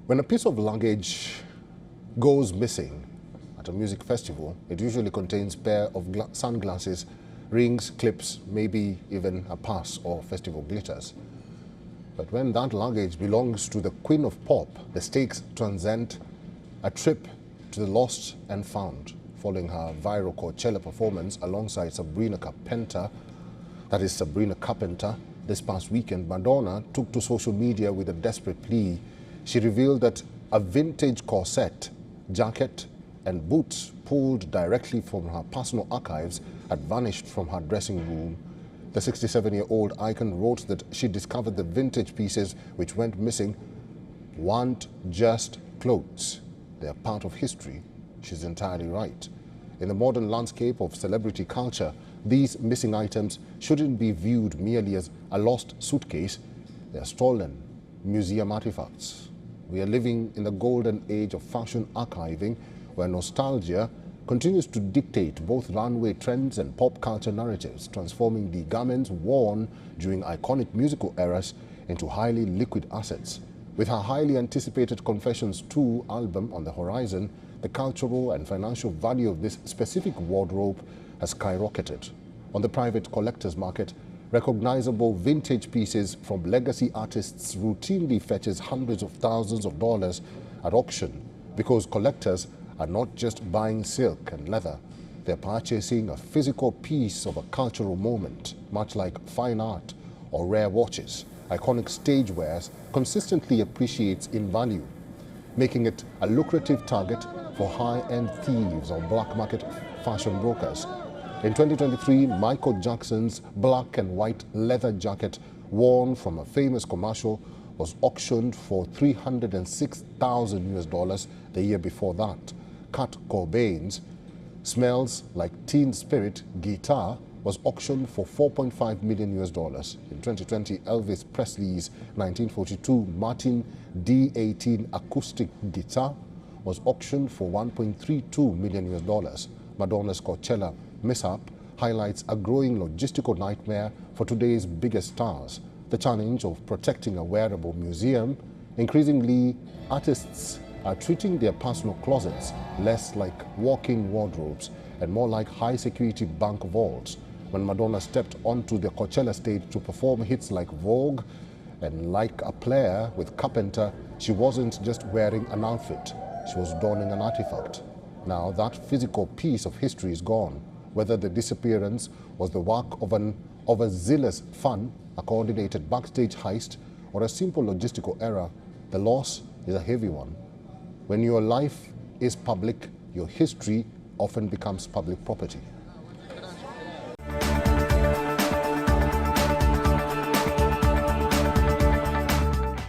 When a piece of luggage goes missing at a music festival, it usually contains a pair of sunglasses, rings, clips, maybe even a pass or festival glitters. But when that luggage belongs to the queen of pop, the stakes transcend a trip to the lost and found. Following her viral Coachella performance alongside Sabrina Carpenter, this past weekend, Madonna took to social media with a desperate plea. She revealed that a vintage corset, jacket and boots pulled directly from her personal archives had vanished from her dressing room. The 67-year-old icon wrote that she discovered the vintage pieces which went missing weren't just clothes. They are part of history. She's entirely right. In the modern landscape of celebrity culture, these missing items shouldn't be viewed merely as a lost suitcase. They are stolen museum artifacts. We are living in the golden age of fashion archiving, where nostalgia continues to dictate both runway trends and pop culture narratives, transforming the garments worn during iconic musical eras into highly liquid assets. With her highly anticipated Confessions 2 album on the horizon, the cultural and financial value of this specific wardrobe has skyrocketed. On the private collector's market, recognizable vintage pieces from legacy artists routinely fetches hundreds of thousands of dollars at auction, because collectors are not just buying silk and leather, they're purchasing a physical piece of a cultural moment, much like fine art or rare watches. Iconic stage wares consistently appreciates in value, making it a lucrative target for high-end thieves or black market fashion brokers. In 2023, Michael Jackson's black and white leather jacket worn from a famous commercial was auctioned for $306,000 the year before that. Kurt Cobain's Smells Like Teen Spirit guitar was auctioned for $4.5 million. In 2020, Elvis Presley's 1942 Martin D18 acoustic guitar was auctioned for $1.32 million. Madonna's Coachella mishap highlights a growing logistical nightmare for today's biggest stars. The challenge of protecting a wearable museum. Increasingly, artists are treating their personal closets less like walking wardrobes and more like high-security bank vaults. When Madonna stepped onto the Coachella stage to perform hits like Vogue and Like a Player with Carpenter, she wasn't just wearing an outfit, she was donning an artifact. Now that physical piece of history is gone. Whether the disappearance was the work of a zealous fan, a coordinated backstage heist, or a simple logistical error, the loss is a heavy one. When your life is public, your history often becomes public property.